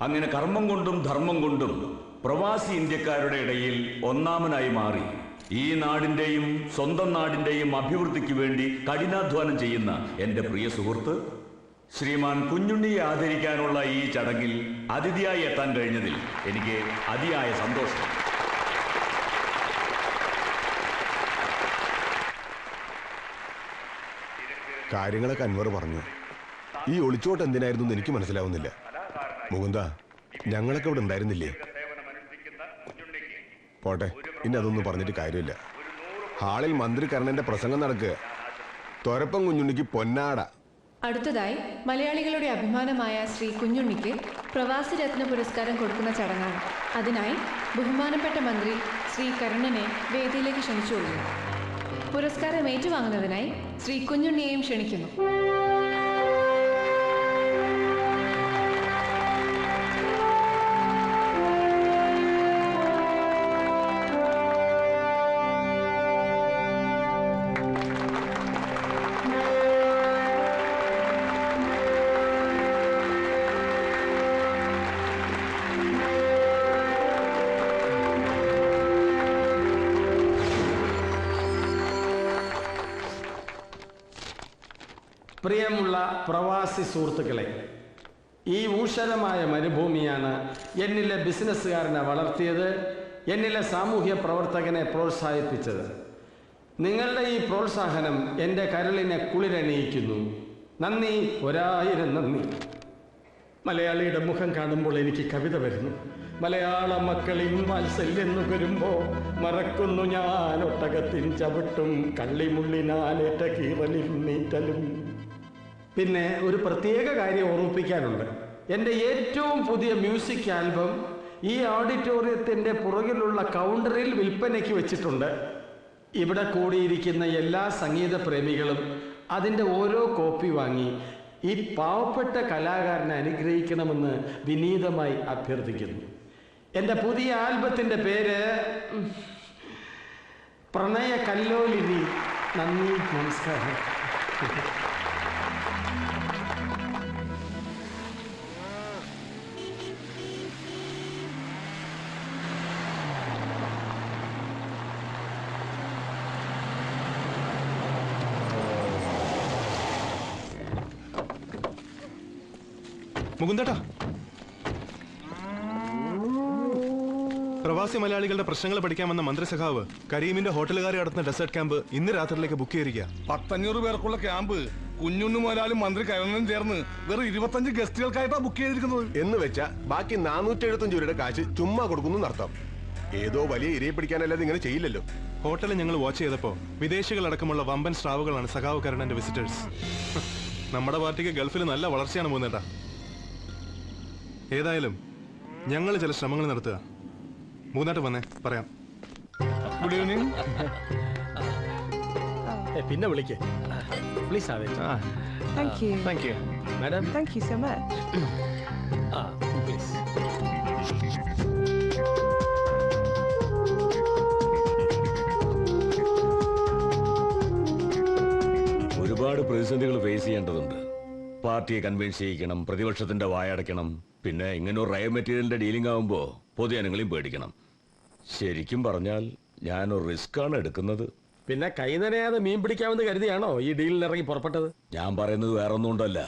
അങ്ങനെ കർമ്മം കൊണ്ടും ധർമ്മം കൊണ്ടും പ്രവാസി ഇന്ത്യക്കാരുടെ ഇടയിൽ ഒന്നാമനായി മാറി ഈ നാടിന്റെയും സ്വന്തം നാടിന്റെയും അഭിവൃദ്ധിക്ക് വേണ്ടി കഠിനാധ്വാനം ചെയ്യുന്ന എന്റെ പ്രിയ സുഹൃത്ത് ശ്രീമാൻ കുഞ്ഞുണ്ണിയെ ആദരിക്കാനുള്ള ഈ ചടങ്ങിൽ അതിഥിയായി എത്താൻ കഴിഞ്ഞതിൽ എനിക്ക് അതിയായ സന്തോഷം. കാര്യങ്ങളൊക്കെ അൻവർ പറഞ്ഞു. ഈ ഒളിച്ചോട്ട് എന്തിനായിരുന്നു എന്ന് എനിക്ക് മനസ്സിലാവുന്നില്ല. മുകുന്ദ, ഞങ്ങളൊക്കെ ഇവിടെ ഉണ്ടായിരുന്നില്ലേ? പോട്ടെ, ഇനി അതൊന്നും പറഞ്ഞിട്ട് കാര്യമില്ല. ഹാളിൽ മന്ത്രി കർണന്റെ പ്രസംഗം നടക്കുക. തൊരപ്പം കുഞ്ഞുണ്ണിക്ക് പൊന്നാട. അടുത്തതായി മലയാളികളുടെ അഭിമാനമായ ശ്രീ കുഞ്ഞുണ്ണിക്ക് പ്രവാസി രത്ന പുരസ്കാരം കൊടുക്കുന്ന ചടങ്ങാണ്. അതിനായി ബഹുമാനപ്പെട്ട മന്ത്രി ശ്രീ കരുണനെ വേദിയിലേക്ക് ക്ഷണിച്ചുകൊള്ളുന്നു. പുരസ്കാരം ഏറ്റുവാങ്ങുന്നതിനായി ശ്രീ കുഞ്ഞുണ്ണിയെയും ക്ഷണിക്കുന്നു. പ്രിയമുള്ള പ്രവാസി സുഹൃത്തുക്കളെ, ഈ ഊഷരമായ മരുഭൂമിയാണ് എന്നിലെ ബിസിനസ്സുകാരനെ വളർത്തിയത്, എന്നിലെ സാമൂഹ്യ പ്രവർത്തകനെ പ്രോത്സാഹിപ്പിച്ചത്. നിങ്ങളുടെ ഈ പ്രോത്സാഹനം എൻ്റെ കരളിനെ കുളിരണിയിക്കുന്നു. നന്ദി, 1000 നന്ദി. മലയാളിയുടെ മുഖം കാണുമ്പോൾ എനിക്ക് കവിത വരുന്നു. മലയാള മക്കളിൻ വാത്സല്യം നുകരുമ്പോൾ മറക്കുന്നു ഞാൻ ഒട്ടകത്തിൻ ചവിട്ടും കള്ളിമുള്ളിനാലേറ്റ കീറലിൽ നീറ്റലും. പിന്നെ ഒരു പ്രത്യേക കാര്യം ഓർമ്മിപ്പിക്കാനുണ്ട്. എൻ്റെ ഏറ്റവും പുതിയ മ്യൂസിക് ആൽബം ഈ ഓഡിറ്റോറിയത്തിൻ്റെ പുറകിലുള്ള കൗണ്ടറിൽ വിൽപ്പനയ്ക്ക് വെച്ചിട്ടുണ്ട്. ഇവിടെ കൂടിയിരിക്കുന്ന എല്ലാ സംഗീത പ്രേമികളും അതിൻ്റെ ഓരോ കോപ്പി വാങ്ങി ഈ പാവപ്പെട്ട കലാകാരനെ അനുഗ്രഹിക്കണമെന്ന് വിനീതമായി അഭ്യർത്ഥിക്കുന്നു. എൻ്റെ പുതിയ ആൽബത്തിൻ്റെ പേര് പ്രണയ കല്ലോലിനി. നന്ദി, നമസ്കാരം. മുകുന്ദേട്ടാ, പ്രവാസി മലയാളികളുടെ പ്രശ്നങ്ങൾ പഠിക്കാൻ വന്ന മന്ത്രിസഖാവ് കരീമിന്റെ ഹോട്ടലുകാരെ നടത്തുന്ന ഡെസേർട്ട് ക്യാമ്പ് ഇന്ന് രാത്രിയിലേക്ക് ബുക്ക് ചെയ്തിരിക്കുക. 500 പേർക്കുള്ള ക്യാമ്പ് കുഞ്ഞുണ്ണി മുതലാലും മന്ത്രി കരുണനും ചേർന്ന് വെറും 25 ഗസ്റ്റുകൾക്കായിട്ടാണ് ബുക്ക് ചെയ്തിരിക്കുന്നത്. എന്ന് വെച്ചാ ബാക്കി 475 രൂപയുടെ കാശ് ചുമ്മാ കൊടുക്കുന്നു നടത്താം. ഏതോ വലിയ ഇരയെ പിടിക്കാനല്ലാതെ ഇങ്ങനെ ചെയ്യില്ലല്ലോ. ഹോട്ടലിൽ ഞങ്ങൾ വാച്ച് ചെയ്തപ്പോ വിദേശികളടക്കമുള്ള വമ്പൻ സ്രാവുകളാണ് സഖാവ് കരുണന്റെ വിസിറ്റേഴ്സ്. നമ്മുടെ പാർട്ടിക്ക് ഗൾഫിൽ നല്ല വളർച്ചയാണ് പോകുന്നേട്ടാ. ഏതായാലും ഞങ്ങൾ ചില ശ്രമങ്ങൾ നടത്തുക. മൂന്നാട്ട് വന്നേ, പറയാം. Good evening. പിന്നെ വിളിക്കേ please. Thank you. Madam, Thank you so much. Please. ഒരുപാട് പ്രതിസന്ധികൾ ഫേസ് ചെയ്യേണ്ടതുണ്ട്. പാർട്ടിയെ കൺവിൻസ് ചെയ്യിക്കണം, പ്രതിപക്ഷത്തിന്റെ വായടയ്ക്കണം. പിന്നെ ഇങ്ങനെ ഒരു റയർ മെറ്റീരിയലിന്റെ ഡീലിംഗ് ആവുമ്പോ പൊതുജനങ്ങളെയും പേടിക്കണം. ശരിക്കും പറഞ്ഞാൽ ഞാനൊരു റിസ്ക് ആണ് എടുക്കുന്നത്. പിന്നെ കൈ നനയാതെ മീൻ പിടിക്കാമെന്ന് കരുതിയാണോ ഈ ഡീലിൽ ഇറങ്ങി പുറപ്പെട്ടത്? ഞാൻ പറയുന്നത് വേറൊന്നും കൊണ്ടല്ല.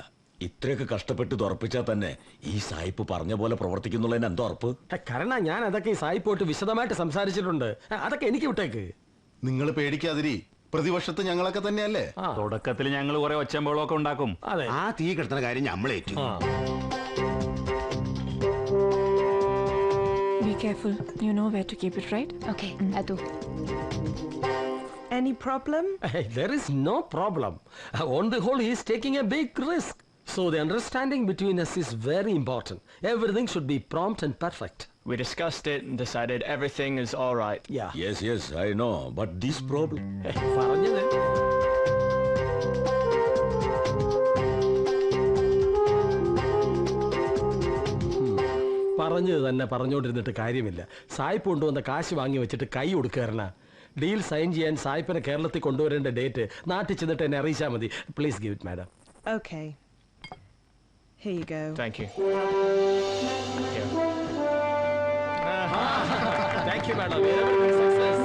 ഇത്രയൊക്കെ കഷ്ടപ്പെട്ട് തുറപ്പിച്ചാൽ തന്നെ ഈ സായിപ്പ് പറഞ്ഞ പോലെ പ്രവർത്തിക്കുന്നുള്ളതിന് എന്തോ ഉറപ്പ്? കാരണം ഞാൻ അതൊക്കെ ഈ സായിപ്പോട്ട് വിശദമായിട്ട് സംസാരിച്ചിട്ടുണ്ട്. അതൊക്കെ എനിക്ക് വിട്ടേക്ക്. നിങ്ങൾ പേടിക്കാതിരി, പ്രതിപക്ഷത്ത് ഞങ്ങളൊക്കെ തന്നെയല്ലേ. തുടക്കത്തിൽ ഞങ്ങൾ കുറെ ഒച്ചമ്പോളൊക്കെ ഉണ്ടാക്കും. അതെ, ആ തീ കിടത്തുന്ന കാര്യം നമ്മളേറ്റു. Be careful. You know where to keep it, right? Okay, Adu. Any problem? Hey, there is no problem. On the whole, he is taking a big risk. So the understanding between us is very important. Everything should be prompt and perfect. We discussed it and decided everything is all right. Yeah. Yes, I know. But this problem... പറഞ്ഞത് പറഞ്ഞത് തന്നെ പറഞ്ഞുകൊണ്ടിരുന്നിട്ട് കാര്യമില്ല. സായിപ്പ് കൊണ്ടുവന്ന കാശ് വാങ്ങി വെച്ചിട്ട് കൈ കൊടുക്കാറണ. ഡീൽ സൈൻ ചെയ്യാൻ സായിപ്പിനെ കേരളത്തിൽ കൊണ്ടുവരേണ്ട ഡേറ്റ് നാട്ടിൽ ചെന്നിട്ട് എന്നെ അറിയിച്ചാൽ മതി. Please give it madam. Okay. Here you go. Thank you. Here. Thank you, madam. Everything success.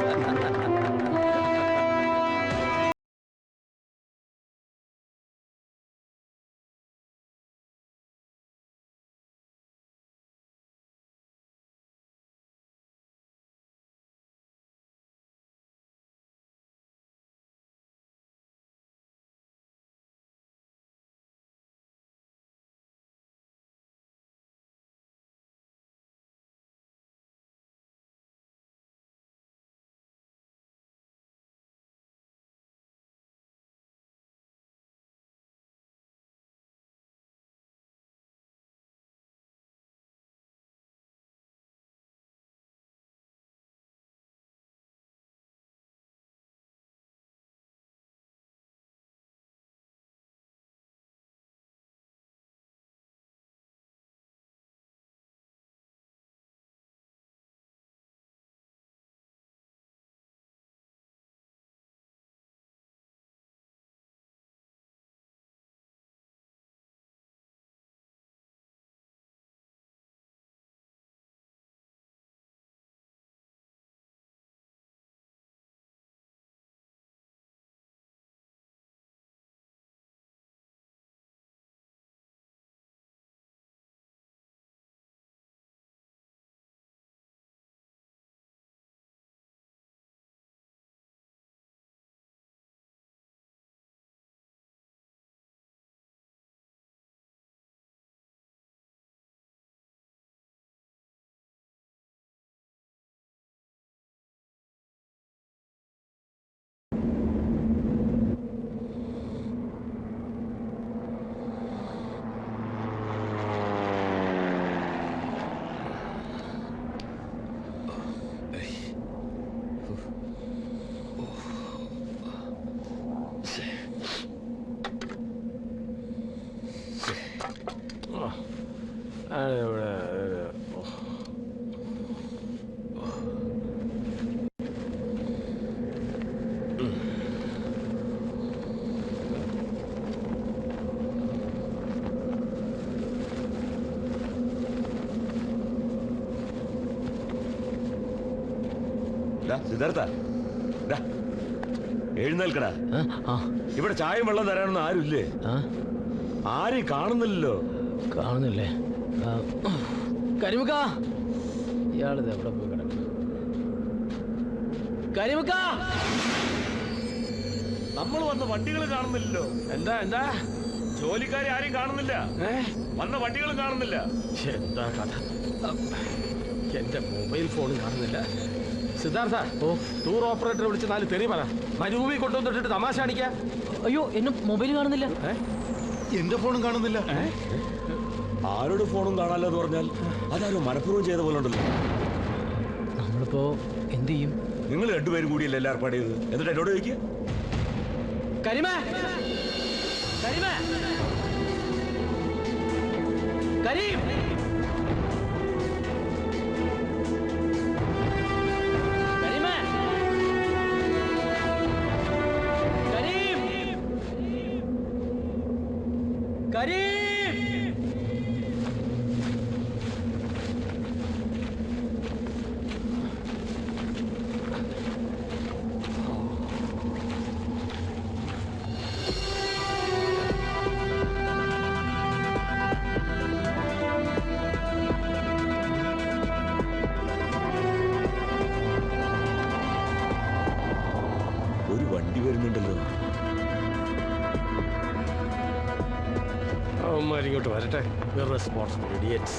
Siddhartha, എഴുന്നേൽക്കടാ. ഇവിടെ ചായയും വെള്ളം തരാനൊന്നും ആരുമില്ലേ? ആരെയും കാണുന്നില്ലല്ലോ. കാണുന്നില്ലേ? കരിമുക്ക, ഇയാളിത് എവിടെ പോയി കിടക്കും? കരിമുക്ക, നമ്മൾ വന്ന വണ്ടികൾ കാണുന്നില്ലല്ലോ. എന്താ എന്താ? ജോലിക്കാരെ ആരെയും കാണുന്നില്ല. വന്ന വണ്ടികളും കാണുന്നില്ല. എന്താ കഥ? എന്റെ മൊബൈൽ ഫോണും കാണുന്നില്ല. സിദ്ധാർത്ഥ, ടൂർ ഓപ്പറേറ്ററെ വിളിച്ച് 4 തെറി പറ. മരുഭൂമി കൊണ്ടുവന്നിട്ട് തമാശ കാണിക്ക. അയ്യോ, എന്നെ മൊബൈൽ കാണുന്നില്ല. എന്റെ ഫോണും കാണുന്നില്ല. ആരുടെ ഫോണും കാണാല്ലോ എന്ന് പറഞ്ഞാൽ അതാരും മനഃപൂർവ്വം ചെയ്ത പോലെ ഉണ്ടല്ലോ. നമ്മളിപ്പോ എന്ത് ചെയ്യും? നിങ്ങൾ രണ്ടുപേരും കൂടിയല്ലേ എല്ലാം ഏർപ്പാട് ചെയ്ത്. എന്നിട്ട് എന്നോട് ചോദിക്കുക. കരിമേ, കരിമേ, കരീം, കരീമേ, കരീം, കരീം. ഒരു വണ്ടി വരുന്നുണ്ടല്ലോ. ഇങ്ങോട്ട് വരട്ടെ. Irresponsible idiots.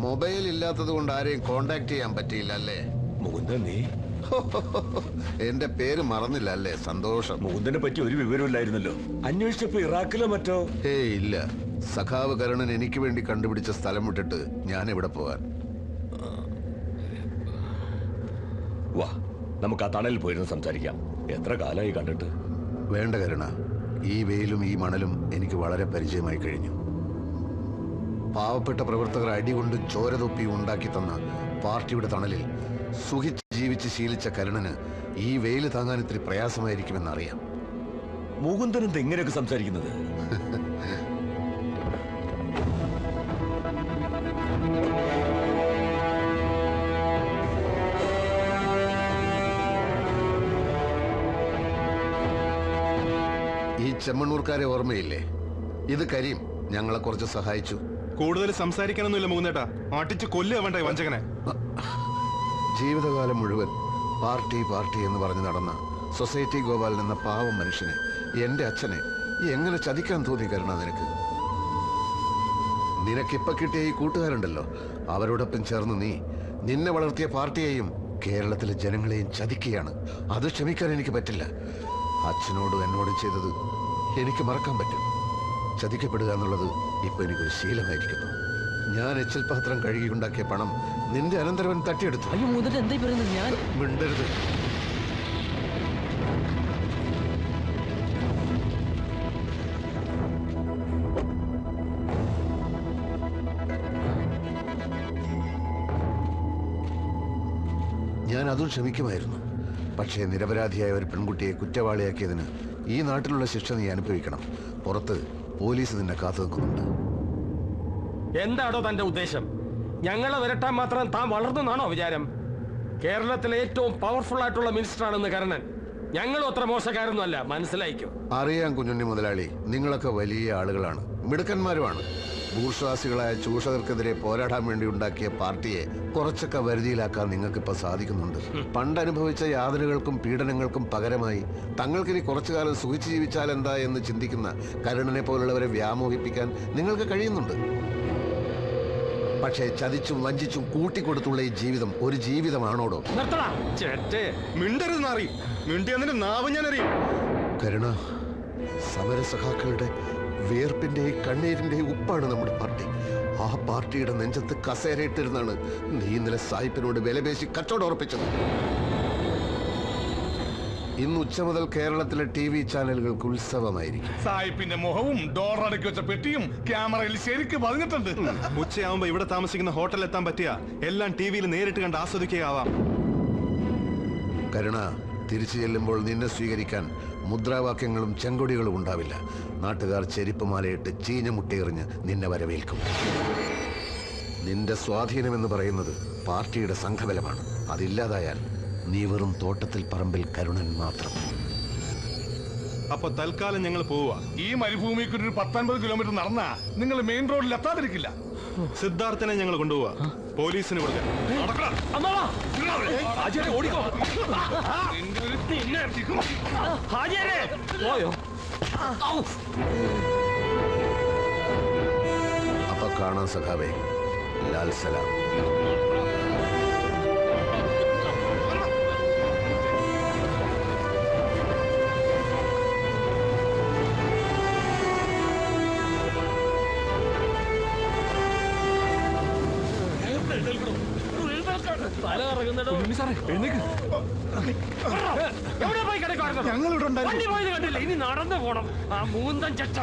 മൊബൈൽ ഇല്ലാത്തത് കൊണ്ട് ആരെയും കോണ്ടാക്ട് ചെയ്യാൻ പറ്റിയില്ല അല്ലേ? മുകുന്ദ, നീ എന്റെ പേര് മറന്നില്ല അല്ലേ? സന്തോഷം. മുകുന്ദനെ പറ്റി ഒരു വിവരമില്ലായിരുന്നല്ലോ. അന്വേഷിച്ചപ്പോ ഇറാഖിലോ മറ്റോ? ഏയ് ഇല്ല. സഖാവ് കരുണൻ എനിക്ക് വേണ്ടി കണ്ടുപിടിച്ച സ്ഥലം വിട്ടിട്ട് ഞാൻ എവിടെ പോവാൻ? വാ, നമുക്ക് ആ തണലിൽ പോയിരുന്ന് സംസാരിക്കാം. എത്ര കാലമായി കണ്ടിട്ട്. വേണ്ട കരുണ, ഈ വെയിലും ഈ മണലും എനിക്ക് വളരെ പരിചയമായി കഴിഞ്ഞു. പാവപ്പെട്ട പ്രവർത്തകർ അടികൊണ്ട് ചോരതൊപ്പി ഉണ്ടാക്കി തന്ന പാർട്ടിയുടെ തണലിൽ സുഖിച്ച് ജീവിച്ച് ശീലിച്ച കരുണന് ഈ വെയിൽ താങ്ങാൻ ഇത്തിരി പ്രയാസമായിരിക്കുമെന്നറിയാം. മുകുന്ദൻ എന്താ ഇങ്ങനെയൊക്കെ സംസാരിക്കുന്നത്? ഈ ചെമ്മണ്ണൂർക്കാരെ ഓർമ്മയില്ലേ? ഇത് കരീം ഞങ്ങളെ കുറച്ച് സഹായിച്ചു. കൂടുതൽ സംസാരിക്കാനൊന്നുമില്ല മുകുന്ദേട്ടാ, അടിച്ച് കൊല്ലുക വേണ്ട ഈ വഞ്ചകനെ. ജീവിതകാലം മുഴുവൻ പാർട്ടി പാർട്ടി എന്ന് പറഞ്ഞു നടന്ന സൊസൈറ്റി ഗോപാലൻ എന്ന പാവം മനുഷ്യനെ, എന്റെ അച്ഛനെ എങ്ങനെ ചതിക്കാൻ തോന്നി കരുണ നിനക്ക്? നിനക്കിപ്പ കിട്ടിയ ഈ കൂട്ടുകാരുണ്ടല്ലോ, അവരോടൊപ്പം ചേർന്ന് നീ നിന്നെ വളർത്തിയ പാർട്ടിയെയും കേരളത്തിലെ ജനങ്ങളെയും ചതിക്കുകയാണ്. അത് ക്ഷമിക്കാൻ എനിക്ക് പറ്റില്ല. അച്ഛനോടും എന്നോടും ചെയ്തത് എനിക്ക് മറക്കാൻ പറ്റും. ചതിക്കപ്പെടുക എന്നുള്ളത് ഇപ്പൊ എനിക്കൊരു ശീലമായിരിക്കുന്നു. ഞാൻ എച്ചിൽ പാത്രം കഴുകിയുണ്ടാക്കിയ പണം നിന്റെ അനന്തരവൻ തട്ടിയെടുത്തു. അയ്യോ മുകുന്ദൻ എന്തായി പറയുന്നത്? ഞാൻ മിണ്ടരുത്. ഞാൻ അതും ക്ഷമിക്കുമായിരുന്നു. പക്ഷേ നിരപരാധിയായ ഒരു പെൺകുട്ടിയെ കുറ്റവാളിയാക്കിയതിന് ഈ നാട്ടിലുള്ള ശിക്ഷ നീ അനുഭവിക്കണം. പുറത്ത് പോലീസ് നിന്നെ കാത്തു നിൽക്കുന്നുണ്ട്. എന്താണോ തന്റെ ഉദ്ദേശം? ഞങ്ങളെ വിരട്ടാൻ മാത്രം താൻ വളർന്നെന്നാണോ വിചാരം? കേരളത്തിലെ ഏറ്റവും പവർഫുൾ ആയിട്ടുള്ള മിനിസ്റ്ററാണെന്ന് കരുണൻ. ഞങ്ങളും അത്ര മോശക്കാരൊന്നുമല്ല, മനസ്സിലായിക്കോ? അറിയാം കുഞ്ഞുണ്ണി മുതലാളി, നിങ്ങളൊക്കെ വലിയ ആളുകളാണ്, മിടുക്കന്മാരുമാണ്. ഭൂർശ്വാസികളായ ചൂഷകർക്കെതിരെ പോരാടാൻ വേണ്ടി ഉണ്ടാക്കിയ പാർട്ടിയെ കുറച്ചൊക്കെ വരുതിയിലാക്കാൻ നിങ്ങൾക്കിപ്പോ സാധിക്കുന്നുണ്ട്. പണ്ട് അനുഭവിച്ച യാതനകൾക്കും പീഡനങ്ങൾക്കും പകരമായി തങ്ങൾക്കിനി കുറച്ചു കാലം സുഖിച്ചു ജീവിച്ചാൽ എന്താ എന്ന് ചിന്തിക്കുന്ന കരുണനെ പോലുള്ളവരെ വ്യാമോഹിപ്പിക്കാൻ നിങ്ങൾക്ക് കഴിയുന്നുണ്ട്. പക്ഷേ ചതിച്ചും വഞ്ചിച്ചും കൂട്ടിക്കൊടുത്തുള്ള ഈ ജീവിതം ഒരു ജീവിതമാണോടോ? മിണ്ടരുതെന്നറിയും, മിണ്ടിയതിന്റെ നാവ് ഞാൻ അറിയും. കരുണ, സമരസഖാക്കളുടെ വിയർപ്പിന്റെയും കണ്ണീരിന്റെയും ഉപ്പാണ് നമ്മുടെ പാർട്ടി. ആ പാർട്ടിയുടെ നെഞ്ചത്ത് കസേരയിട്ടിരുന്നാണ് നീ ഇന്നലെ സായിപ്പിനോട് വിലപേശി കച്ചവടം ഉറപ്പിച്ചത്. ഇന്ന് ഉച്ച മുതൽ കേരളത്തിലെ TV ചാനലുകൾക്ക് ഉത്സവമായിരിക്കും. സായിപ്പിന്റെ മുഖവും ഡോറടക്കി വെച്ച പെട്ടിയും ക്യാമറയിൽ ശരിക്കും പതിഞ്ഞിട്ടുണ്ട്. ഉച്ചയാവുമ്പോ ഇവിടെ താമസിക്കുന്ന ഹോട്ടലിൽ എത്താൻ പറ്റിയ എല്ലാം TV-യിൽ നേരിട്ട് കണ്ട് ആസ്വദിക്കുകയാവാം. കരുണ, തിരിച്ചു ചെല്ലുമ്പോൾ നിന്നെ സ്വീകരിക്കാൻ മുദ്രാവാക്യങ്ങളും ചെങ്കൊടികളും ഉണ്ടാവില്ല. നാട്ടുകാർ ചെരുപ്പ് മാലയിട്ട് ചീഞ്ഞ മുട്ടയെറിഞ്ഞ് നിന്നെ വരവേൽക്കും. നിന്റെ സ്വാധീനമെന്ന് പറയുന്നത് പാർട്ടിയുടെ സംഘബലമാണ്. അതില്ലാതായാൽ നീ വെറും തോട്ടത്തിൽ പറമ്പിൽ കരുണൻ മാത്രം. അപ്പൊ തൽക്കാലം ഞങ്ങൾ പോവുക. ഈ മരുഭൂമിക്ക് ഒരു 10-50 കിലോമീറ്റർ നടന്നാ നിങ്ങൾ മെയിൻ റോഡിൽ എത്താതിരിക്കില്ല. സിദ്ധാർത്ഥനെ ഞങ്ങൾ കൊണ്ടുപോവാ. പോലീസിന് കൊടുക്കാൻ. അപ്പൊ കാണാൻ സഖാവേ. ലാൽ സലാം. ഇനി നടന്നു പോണം. ആ മൂന്തൻ ചച്ച